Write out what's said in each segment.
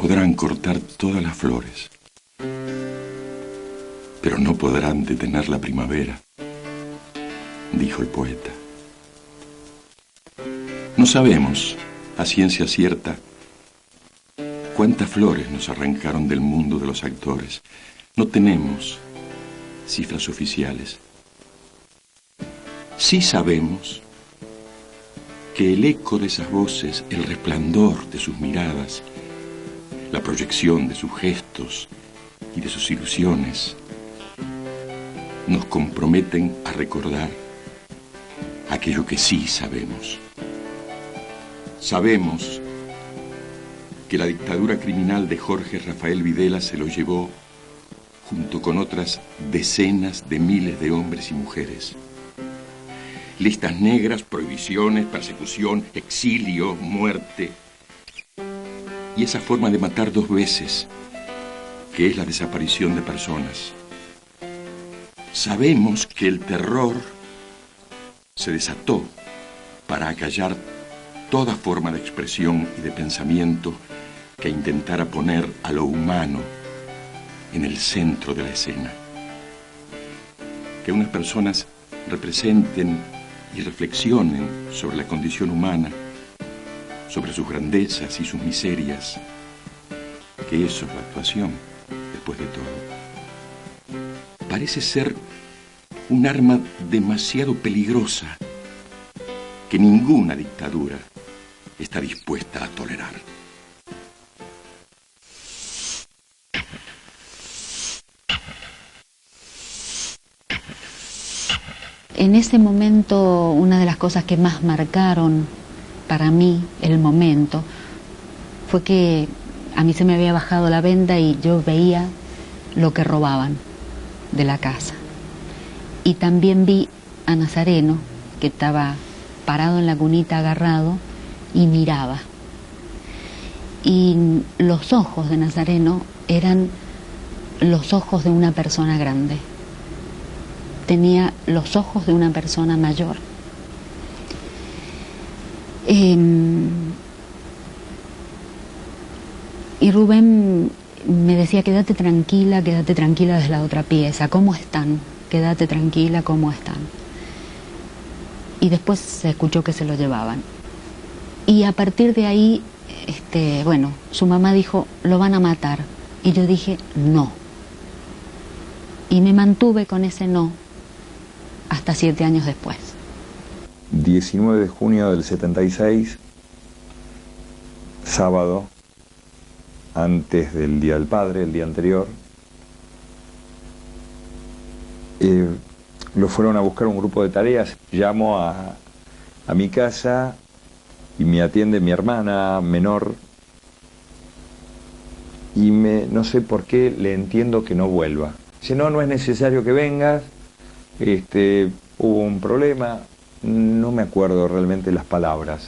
Podrán cortar todas las flores, pero no podrán detener la primavera, dijo el poeta. No sabemos, a ciencia cierta, cuántas flores nos arrancaron del mundo de los actores. No tenemos cifras oficiales. Sí sabemos que el eco de esas voces, el resplandor de sus miradas, la proyección de sus gestos y de sus ilusiones, nos comprometen a recordar aquello que sí sabemos. Sabemos que la dictadura criminal de Jorge Rafael Videla se lo llevó junto con otras decenas de miles de hombres y mujeres. Listas negras, prohibiciones, persecución, exilio, muerte. Y esa forma de matar dos veces, que es la desaparición de personas. Sabemos que el terror se desató para acallar toda forma de expresión y de pensamiento que intentara poner a lo humano en el centro de la escena. Que unas personas representen y reflexionen sobre la condición humana, sobre sus grandezas y sus miserias, que eso es la actuación, después de todo. Parece ser un arma demasiado peligrosa que ninguna dictadura está dispuesta a tolerar. En ese momento, una de las cosas que más marcaron para mí el momento fue que a mí se me había bajado la venda y yo veía lo que robaban de la casa. Y también vi a Nazareno, que estaba parado en la cunita agarrado y miraba. Y los ojos de Nazareno eran los ojos de una persona grande. Tenía los ojos de una persona mayor. Y Rubén me decía, quédate tranquila desde la otra pieza. ¿Cómo están? Quédate tranquila, ¿cómo están? Y después se escuchó que se lo llevaban. Y a partir de ahí, bueno, su mamá dijo, lo van a matar. Y yo dije, no. Y me mantuve con ese no hasta 7 años después. 19 de junio del 76, sábado, antes del Día del Padre, el día anterior, lo fueron a buscar un grupo de tareas. Llamo a mi casa y me atiende mi hermana menor y no sé por qué le entiendo que no vuelva. Dice, no es necesario que vengas, hubo un problema, no me acuerdo realmente las palabras,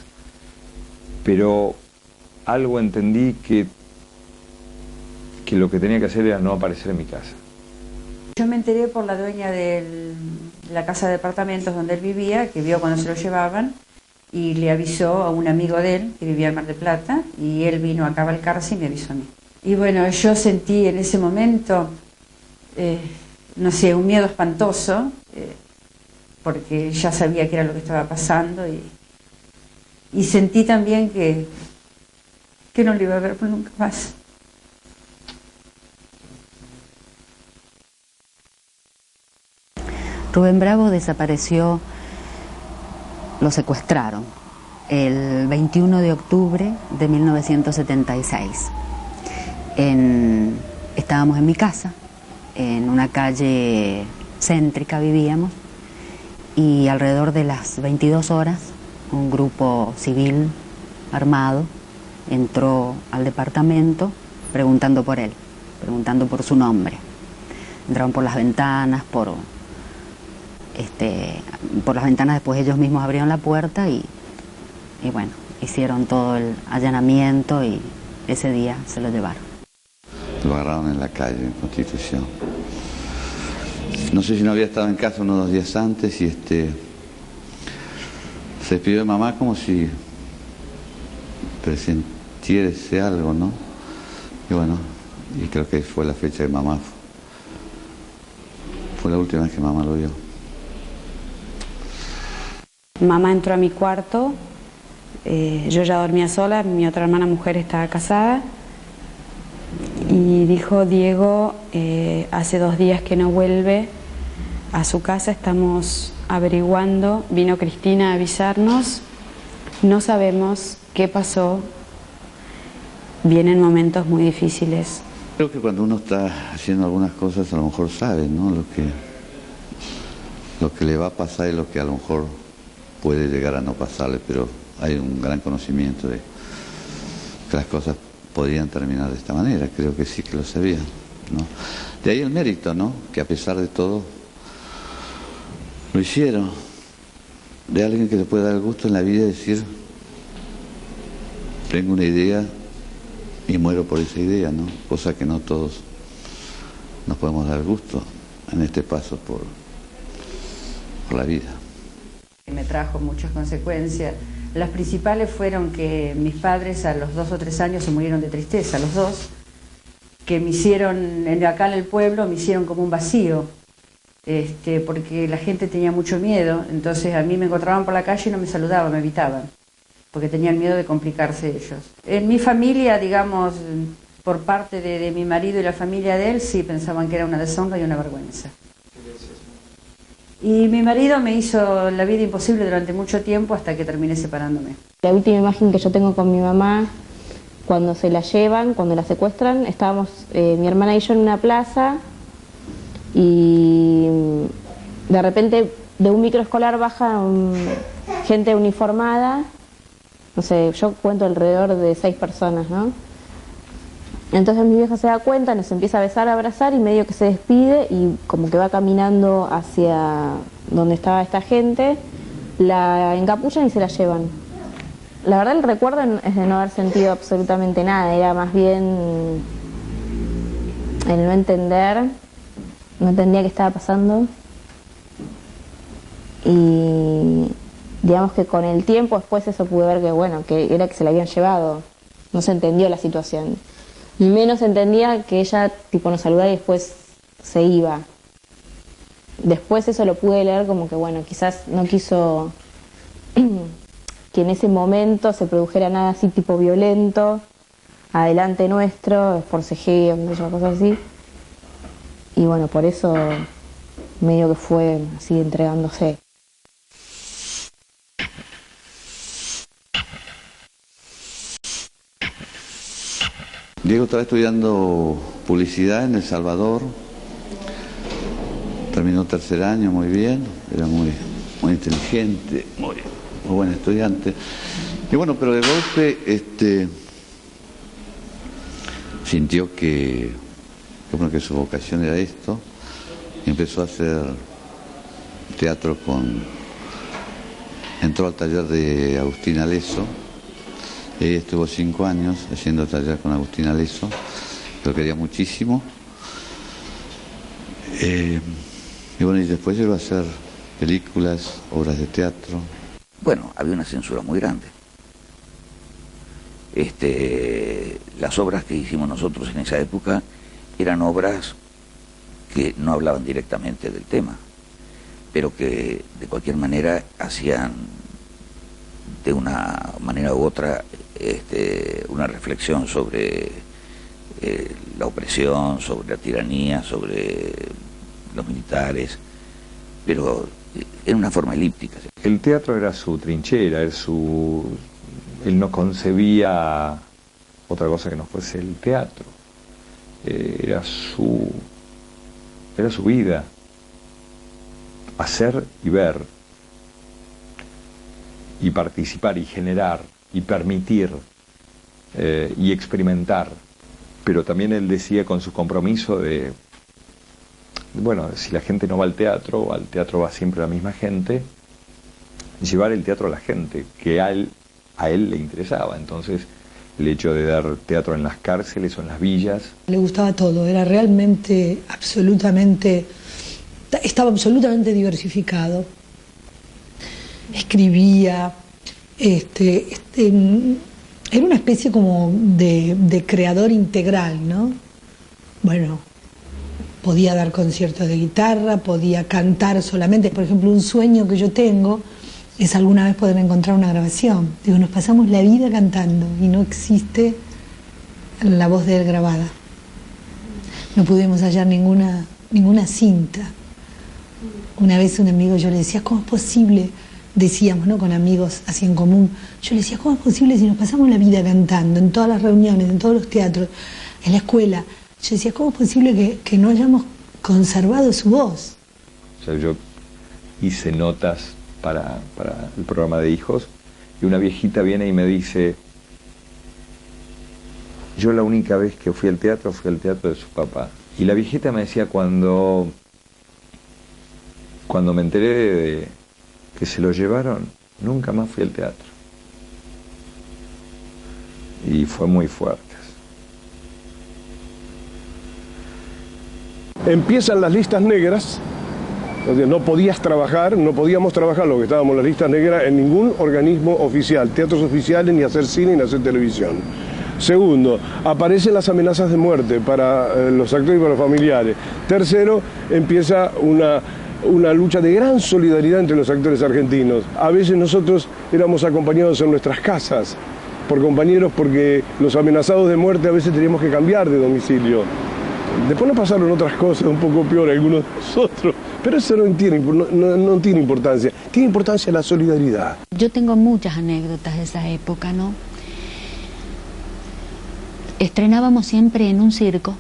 pero algo entendí que lo que tenía que hacer era no aparecer en mi casa. Yo me enteré por la dueña de la casa de departamentos donde él vivía, que vio cuando se lo llevaban, y le avisó a un amigo de él, que vivía en Mar del Plata, y él vino a cabalcarse y me avisó a mí. Y bueno, yo sentí en ese momento, no sé, un miedo espantoso, porque ya sabía que era lo que estaba pasando, y sentí también que no lo iba a ver nunca más. Rubén Bravo desapareció, lo secuestraron el 21 de octubre de 1976. Estábamos en mi casa, en una calle céntrica vivíamos, y alrededor de las 22 horas un grupo civil armado entró al departamento preguntando por él, preguntando por su nombre. Entraron por las ventanas, por las ventanas, después ellos mismos abrieron la puerta y bueno, hicieron todo el allanamiento y ese día se lo llevaron. Lo agarraron en la calle, en Constitución. No sé si no había estado en casa unos 2 días antes y se despidió de mamá como si presintiese algo, ¿no? Y bueno, y creo que fue la fecha de mamá. Fue la última vez que mamá lo vio. Mamá entró a mi cuarto, yo ya dormía sola, mi otra hermana mujer estaba casada, y dijo: Diego, hace 2 días que no vuelve a su casa, estamos averiguando, vino Cristina a avisarnos, no sabemos qué pasó, vienen momentos muy difíciles. Creo que cuando uno está haciendo algunas cosas a lo mejor sabe, ¿no? Lo que le va a pasar y lo que a lo mejor puede llegar a no pasarle, pero hay un gran conocimiento de que las cosas podrían terminar de esta manera. Creo que sí que lo sabía, ¿no? De ahí el mérito, ¿no? Que a pesar de todo lo hicieron. De alguien que se puede dar el gusto en la vida de decir: tengo una idea y muero por esa idea, ¿no? Cosa que no todos nos podemos dar gusto en este paso por la vida. Me trajo muchas consecuencias. Las principales fueron que mis padres a los 2 o 3 años se murieron de tristeza, los dos, que me hicieron, acá en el pueblo, me hicieron como un vacío, porque la gente tenía mucho miedo, entonces a mí me encontraban por la calle y no me saludaban, me evitaban, porque tenían miedo de complicarse ellos. En mi familia, digamos, por parte de mi marido y la familia de él, sí pensaban que era una deshonra y una vergüenza. Y mi marido me hizo la vida imposible durante mucho tiempo hasta que terminé separándome. La última imagen que yo tengo con mi mamá, cuando se la llevan, cuando la secuestran, estábamos mi hermana y yo en una plaza y de repente de un microescolar baja gente uniformada, no sé, yo cuento alrededor de 6 personas, ¿no? Entonces mi vieja se da cuenta, nos empieza a besar, a abrazar y medio que se despide y como que va caminando hacia donde estaba esta gente, la encapuchan y se la llevan. La verdad el recuerdo es de no haber sentido absolutamente nada, era más bien el no entender, no entendía qué estaba pasando y digamos que con el tiempo después eso pude ver que bueno, que era que se la habían llevado, no se entendió la situación. Y menos entendía que ella tipo nos saludaba y después se iba. Después eso lo pude leer como que bueno, quizás no quiso que en ese momento se produjera nada así tipo violento, adelante nuestro, forcejeos, cosas así. Y bueno, por eso medio que fue así entregándose. Diego estaba estudiando publicidad en El Salvador, terminó 3er año muy bien, era muy inteligente, muy buen estudiante. Y bueno, pero de golpe sintió que su vocación era esto, y empezó a hacer teatro entró al taller de Agustín Aleso. Ella estuvo 5 años haciendo taller con Agustín Aleso, lo quería muchísimo. Y bueno, y después llegó a hacer películas, obras de teatro. Bueno, había una censura muy grande. Las obras que hicimos nosotros en esa época eran obras que no hablaban directamente del tema, pero que de cualquier manera hacían de una manera u otra una reflexión sobre la opresión, sobre la tiranía, sobre los militares, pero en una forma elíptica. El teatro era su trinchera, él no concebía otra cosa que no fuese el teatro. Era su vida, hacer y ver, y participar y generar y permitir y experimentar. Pero también él decía con su compromiso de, bueno, si la gente no va al teatro va siempre la misma gente, llevar el teatro a la gente, que a él le interesaba. Entonces el hecho de dar teatro en las cárceles o en las villas. Le gustaba todo, era realmente estaba absolutamente diversificado. Escribía, era una especie como de creador integral, ¿no? Bueno, podía dar conciertos de guitarra, podía cantar solamente. Por ejemplo, un sueño que yo tengo es alguna vez poder encontrar una grabación. Digo, nos pasamos la vida cantando y no existe la voz de él grabada. No pudimos hallar ninguna cinta. Una vez un amigo, yo le decía, ¿cómo es posible? Decíamos, ¿no? Con amigos así en común. Yo le decía, ¿cómo es posible si nos pasamos la vida cantando en todas las reuniones, en todos los teatros, en la escuela? Yo decía, ¿cómo es posible que no hayamos conservado su voz? O sea, yo hice notas para el programa de hijos y una viejita viene y me dice, yo la única vez que fui al teatro de su papá. Y la viejita me decía, cuando me enteré de que se lo llevaron, nunca más fui al teatro. Y fue muy fuerte. Empiezan las listas negras, no podíamos trabajar lo que estábamos en las listas negras en ningún organismo oficial, teatros oficiales, ni hacer cine, ni hacer televisión. Segundo, aparecen las amenazas de muerte para los actores y para los familiares. Tercero, empieza una lucha de gran solidaridad entre los actores argentinos. A veces nosotros éramos acompañados en nuestras casas por compañeros porque los amenazados de muerte a veces teníamos que cambiar de domicilio. Después nos pasaron otras cosas un poco peor algunos de nosotros, pero eso no tiene importancia. Tiene importancia la solidaridad. Yo tengo muchas anécdotas de esa época, ¿no? Estrenábamos siempre en un circo,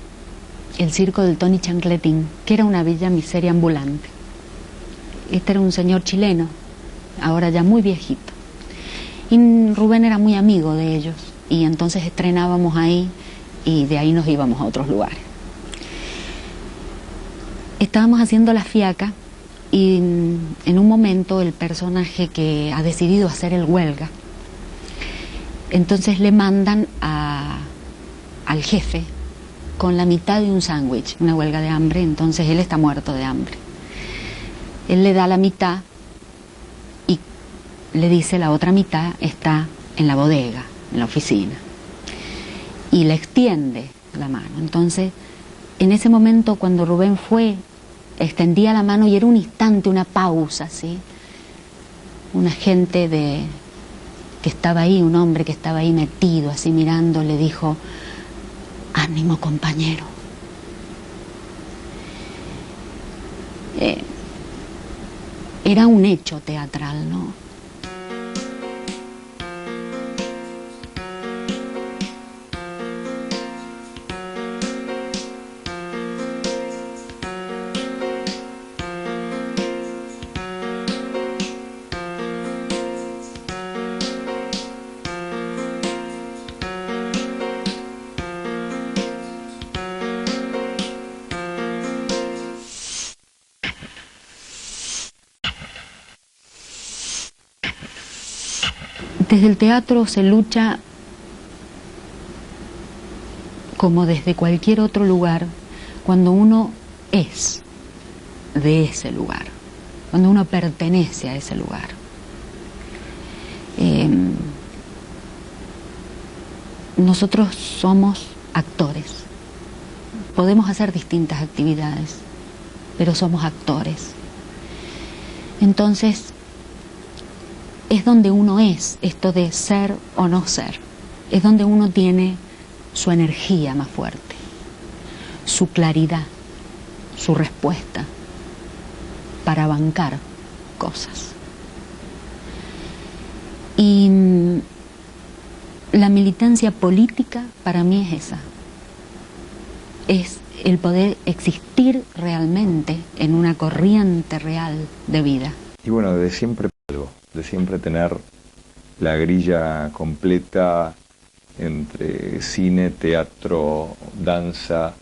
el circo del Tony Chancletín, que era una villa miseria ambulante. Este era un señor chileno, ahora ya muy viejito. Y Rubén era muy amigo de ellos, y entonces estrenábamos ahí, y de ahí nos íbamos a otros lugares. Estábamos haciendo La Fiaca, y en un momento el personaje que ha decidido hacer el huelga, entonces le mandan al jefe con la mitad de un sándwich, una huelga de hambre, entonces él está muerto de hambre. Él le da la mitad y le dice la otra mitad está en la bodega, en la oficina. Y le extiende la mano. Entonces, en ese momento cuando Rubén fue, extendía la mano y era un instante, una pausa, ¿sí? Una gente que estaba ahí, un hombre que estaba ahí metido, así mirando, le dijo, ánimo compañero. Era un hecho teatral, ¿no? Desde el teatro se lucha como desde cualquier otro lugar cuando uno es de ese lugar, cuando uno pertenece a ese lugar. Nosotros somos actores, podemos hacer distintas actividades, pero somos actores. Entonces, es donde uno es, esto de ser o no ser, es donde uno tiene su energía más fuerte, su claridad, su respuesta para bancar cosas. Y la militancia política para mí es esa, es el poder existir realmente en una corriente real de vida. Y bueno, de siempre tener la grilla completa entre cine, teatro, danza,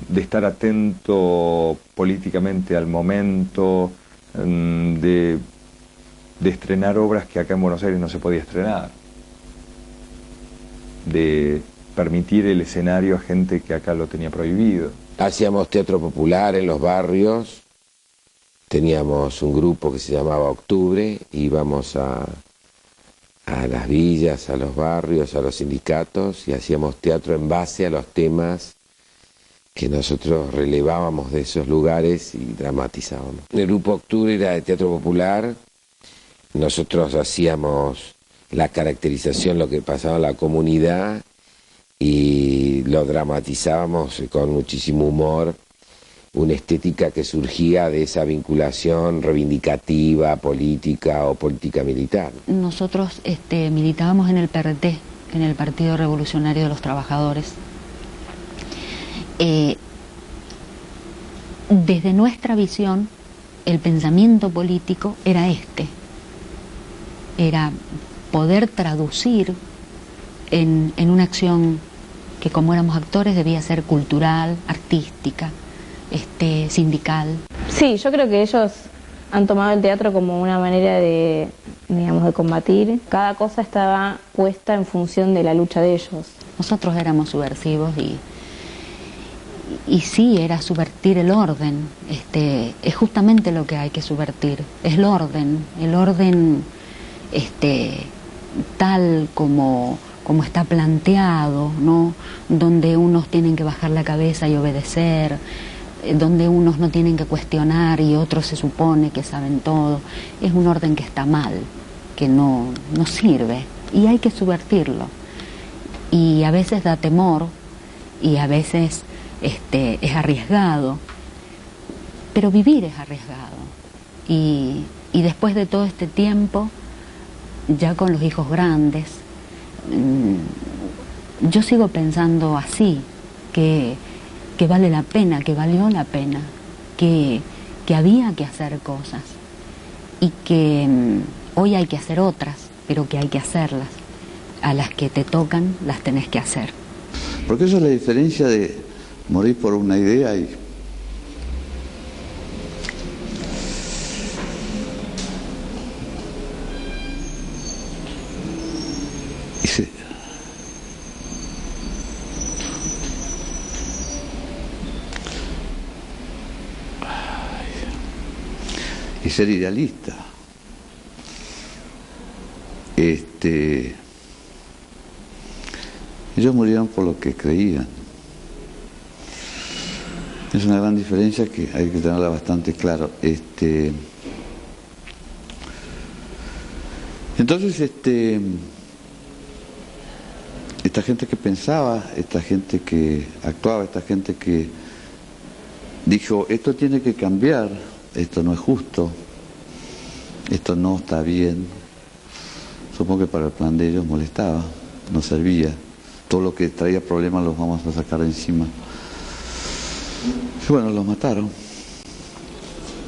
de estar atento políticamente al momento, de estrenar obras que acá en Buenos Aires no se podía estrenar, de permitir el escenario a gente que acá lo tenía prohibido. Hacíamos teatro popular en los barrios. Teníamos un grupo que se llamaba Octubre, íbamos a a las villas, a los barrios, a los sindicatos, y hacíamos teatro en base a los temas que nosotros relevábamos de esos lugares y dramatizábamos. El Grupo Octubre era de teatro popular, nosotros hacíamos la caracterización, lo que pasaba en la comunidad, y lo dramatizábamos con muchísimo humor, una estética que surgía de esa vinculación reivindicativa, política o política militar. Nosotros militábamos en el PRT, en el Partido Revolucionario de los Trabajadores. Desde nuestra visión, el pensamiento político era era poder traducir en una acción que, como éramos actores, debía ser cultural, artística, sindical. Sí, yo creo que ellos han tomado el teatro como una manera de, digamos, de combatir. Cada cosa estaba puesta en función de la lucha de ellos. Nosotros éramos subversivos y sí, era subvertir el orden. Es justamente lo que hay que subvertir, es el orden tal como está planteado, ¿no? Donde unos tienen que bajar la cabeza y obedecer, donde unos no tienen que cuestionar y otros se supone que saben todo. Es un orden que está mal, que no sirve, y hay que subvertirlo. Y a veces da temor, y a veces es arriesgado, pero vivir es arriesgado. Y después de todo este tiempo, ya con los hijos grandes, yo sigo pensando así, que vale la pena, que valió la pena, que había que hacer cosas y que hoy hay que hacer otras, pero que hay que hacerlas. A las que te tocan las tenés que hacer. Porque eso es la diferencia de morir por una idea y ser idealista. Ellos murieron por lo que creían. Es una gran diferencia que hay que tenerla bastante claro. Entonces, esta gente que pensaba, esta gente que actuaba, esta gente que dijo, esto tiene que cambiar, esto no es justo, esto no está bien. Supongo que para el plan de ellos molestaba, no servía. Todo lo que traía problemas los vamos a sacar de encima. Y bueno, los mataron.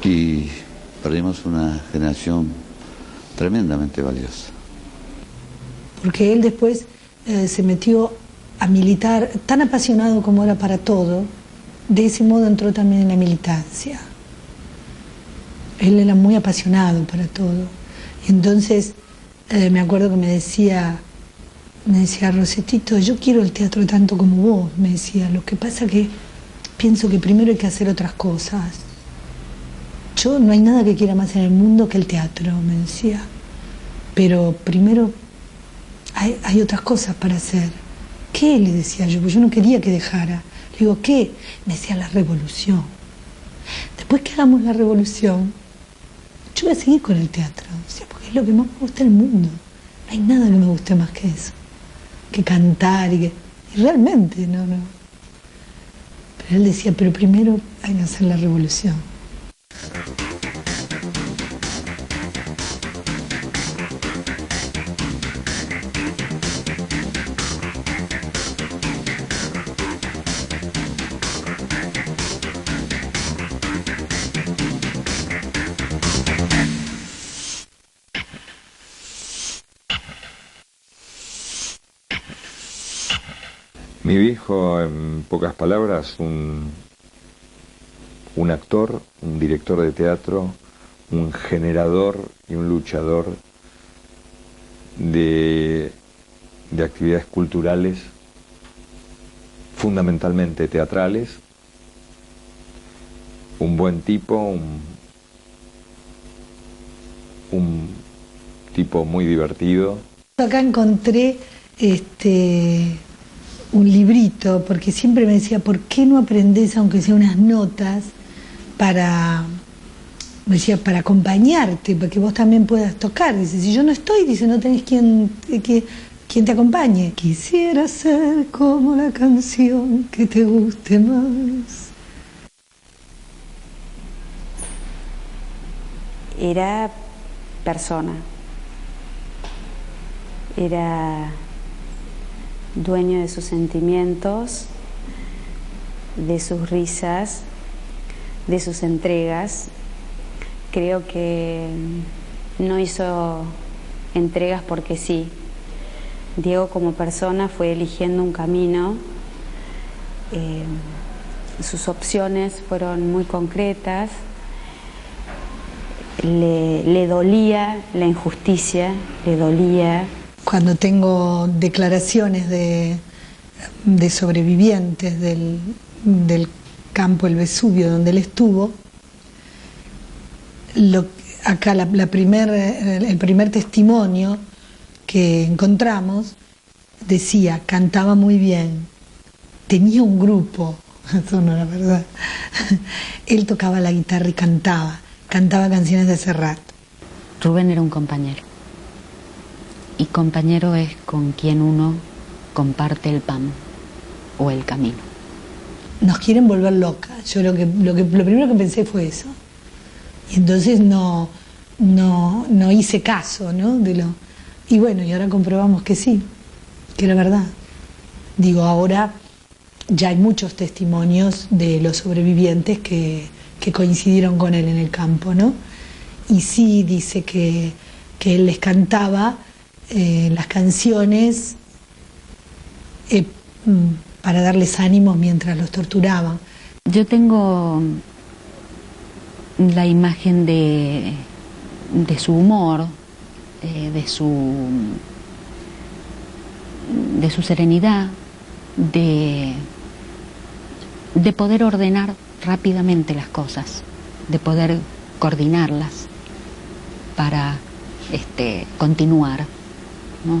Y perdimos una generación tremendamente valiosa. Porque él después se metió a militar, tan apasionado como era para todo, de ese modo entró también en la militancia. Él era muy apasionado para todo. Y entonces me acuerdo que me decía Rosetito, yo quiero el teatro tanto como vos, me decía, lo que pasa que pienso que primero hay que hacer otras cosas. Yo no hay nada que quiera más en el mundo que el teatro, me decía, pero primero hay otras cosas para hacer. ¿Qué? Le decía yo, pues yo no quería que dejara. Le digo, ¿qué? Me decía, la revolución. Después que hagamos la revolución, yo voy a seguir con el teatro, decía, porque es lo que más me gusta en el mundo. No hay nada que me guste más que eso, que cantar y realmente, no. Pero él decía, pero primero hay que hacer la revolución. Mi viejo, en pocas palabras, un actor, un director de teatro, un generador y un luchador de actividades culturales, fundamentalmente teatrales, un buen tipo, un tipo muy divertido. Acá encontré un librito, porque siempre me decía, ¿por qué no aprendés aunque sea unas notas para, me decía, para acompañarte, para que vos también puedas tocar? Dice, si yo no estoy, dice, no tenés quien te acompañe. Quisiera ser como la canción que te guste más. Era persona, era dueño de sus sentimientos, de sus risas, de sus entregas. Creo que no hizo entregas porque sí. Diego como persona fue eligiendo un camino, sus opciones fueron muy concretas, le dolía la injusticia, le dolía. Cuando tengo declaraciones de sobrevivientes del campo El Vesubio donde él estuvo, acá el primer testimonio que encontramos decía, cantaba muy bien, tenía un grupo, eso no era verdad, él tocaba la guitarra y cantaba canciones de Serrat. Rubén era un compañero, y compañero es con quien uno comparte el pan o el camino. Nos quieren volver locas, yo lo primero que pensé fue eso, y entonces no hice caso, ¿no? Y bueno, y ahora comprobamos que sí, que era verdad. Digo, ahora ya hay muchos testimonios de los sobrevivientes que coincidieron con él en el campo, ¿no? Y sí dice que él les cantaba las canciones para darles ánimos mientras los torturaban. Yo tengo la imagen de su humor, de su serenidad, de poder ordenar rápidamente las cosas, de poder coordinarlas para continuar, ¿no?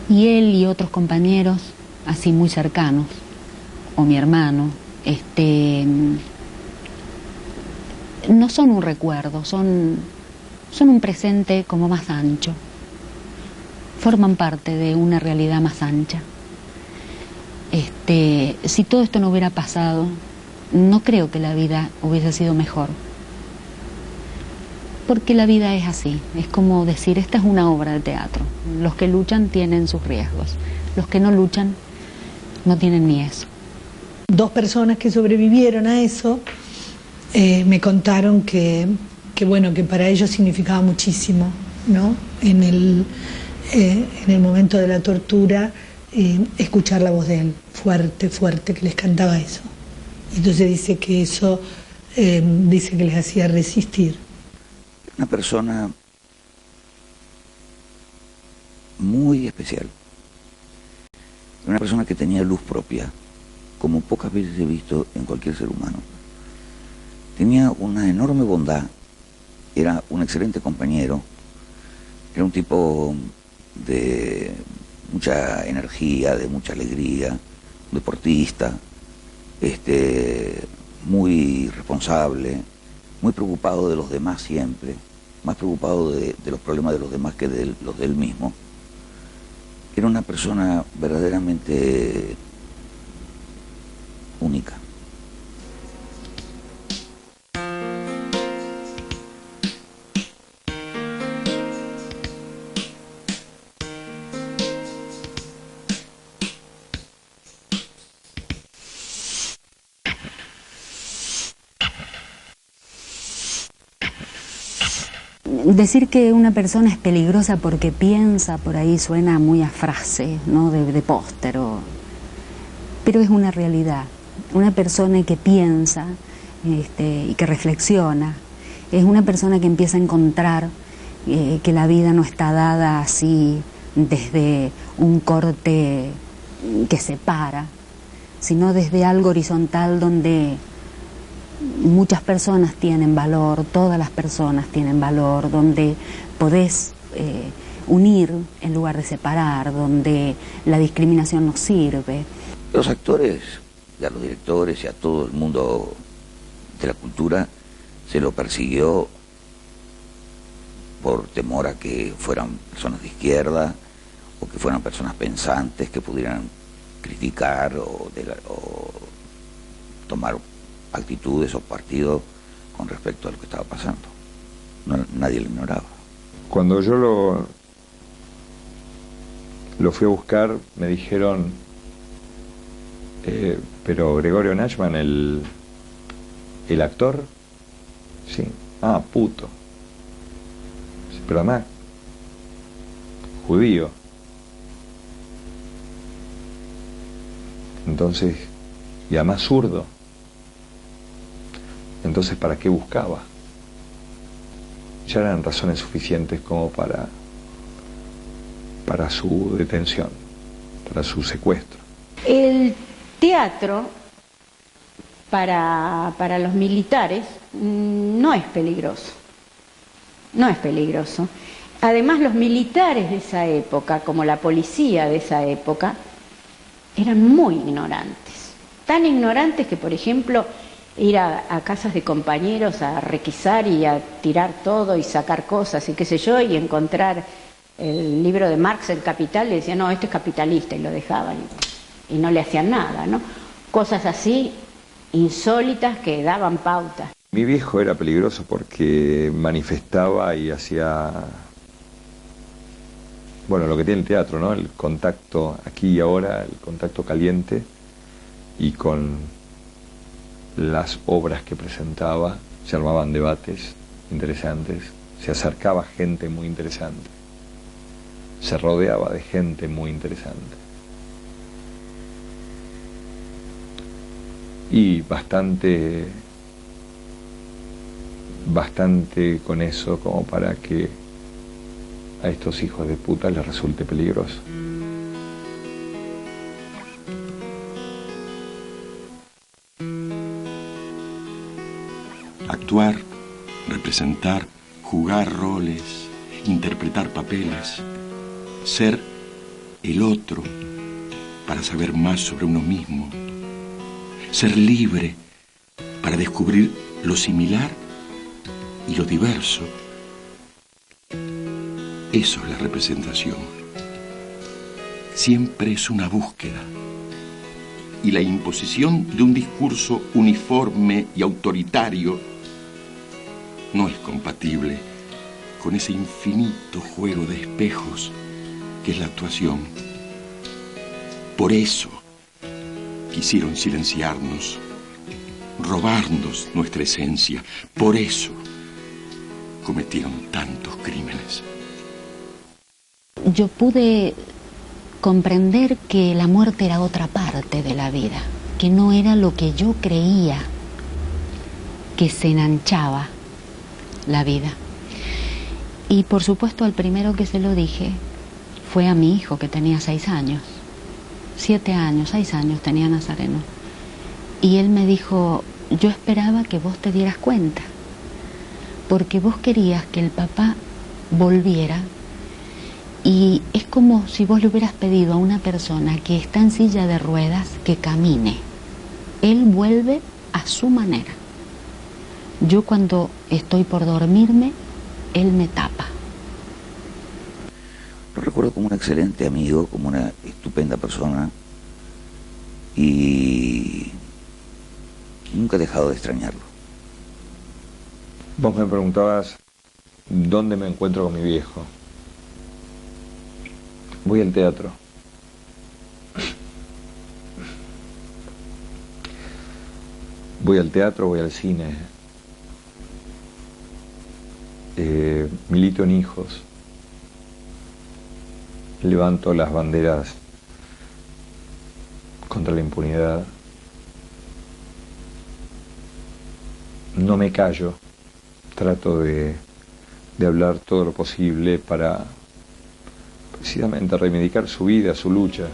Y él y otros compañeros así muy cercanos, o mi hermano, no son un recuerdo, son un presente como más ancho, forman parte de una realidad más ancha. Si todo esto no hubiera pasado, no creo que la vida hubiese sido mejor, porque la vida es así, es como decir, esta es una obra de teatro, los que luchan tienen sus riesgos, los que no luchan no tienen ni eso. 2 personas que sobrevivieron a eso me contaron que bueno, que para ellos significaba muchísimo, ¿no? En el momento de la tortura, escuchar la voz de él, fuerte, fuerte, que les cantaba eso. Entonces dice que eso, dice que les hacía resistir. Una persona muy especial. Una persona que tenía luz propia, como pocas veces he visto en cualquier ser humano. Tenía una enorme bondad, era un excelente compañero, era un tipo de mucha energía, de mucha alegría, un deportista, muy responsable, muy preocupado de los demás siempre, más preocupado de los problemas de los demás que de los de él mismo. Era una persona verdaderamente única. Decir que una persona es peligrosa porque piensa, por ahí suena muy a frase, ¿no? de póster, pero es una realidad. Una persona que piensa y que reflexiona, es una persona que empieza a encontrar que la vida no está dada así desde un corte que separa, sino desde algo horizontal donde muchas personas tienen valor, todas las personas tienen valor, donde podés unir en lugar de separar, donde la discriminación no sirve. Los actores, y a los directores y a todo el mundo de la cultura se lo persiguió por temor a que fueran personas de izquierda o que fueran personas pensantes que pudieran criticar o tomar actitudes o partidos con respecto a lo que estaba pasando. Nadie lo ignoraba. Cuando yo lo fui a buscar, me dijeron, pero Gregorio Nachman, el actor, sí, puto. Sí, pero además, judío. Entonces, y además zurdo. Entonces, ¿para qué buscaba? Ya eran razones suficientes como para su detención, para su secuestro. El teatro, para los militares, no es peligroso. No es peligroso. Además, los militares de esa época, como la policía de esa época, eran muy ignorantes. Tan ignorantes que, por ejemplo, ir a casas de compañeros a requisar y a tirar todo y sacar cosas y qué sé yo, y encontrar el libro de Marx, El Capital, y decían, no, este es capitalista, y lo dejaban y no le hacían nada, ¿no? Cosas así insólitas que daban pauta. Mi viejo era peligroso porque manifestaba y hacía, bueno, lo que tiene el teatro, ¿no? El contacto aquí y ahora, el contacto caliente, y con las obras que presentaba se armaban debates interesantes, se acercaba gente muy interesante, se rodeaba de gente muy interesante. Y bastante con eso como para que a estos hijos de puta les resulte peligroso. Actuar, representar, jugar roles, interpretar papeles, ser el otro para saber más sobre uno mismo, ser libre para descubrir lo similar y lo diverso. Eso es la representación. Siempre es una búsqueda. Y la imposición de un discurso uniforme y autoritario no es compatible con ese infinito juego de espejos que es la actuación. Por eso quisieron silenciarnos, robarnos nuestra esencia. Por eso cometieron tantos crímenes. Yo pude comprender que la muerte era otra parte de la vida, que no era lo que yo creía, que se enanchaba la vida. Y por supuesto al primero que se lo dije fue a mi hijo, que tenía 6 años, 6 años tenía Nazareno. Y él me dijo, yo esperaba que vos te dieras cuenta, porque vos querías que el papá volviera. Y es como si vos le hubieras pedido a una persona que está en silla de ruedas que camine. Él vuelve a su manera. Yo cuando estoy por dormirme, él me tapa. Lo recuerdo como un excelente amigo, como una estupenda persona, y nunca he dejado de extrañarlo. Vos me preguntabas dónde me encuentro con mi viejo. Voy al teatro. Voy al teatro, voy al cine. Milito en hijos. Levanto las banderas contra la impunidad. No me callo. Trato de hablar todo lo posible para precisamente reivindicar su vida, su lucha.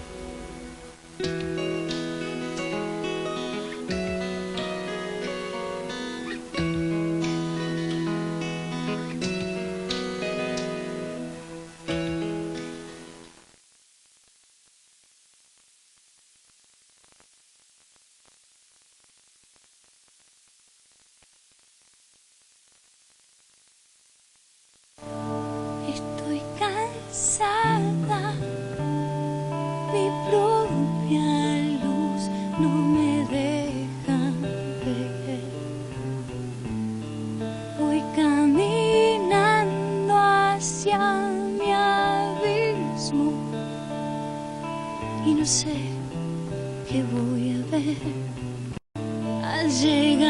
y no sé qué voy a ver al llegar.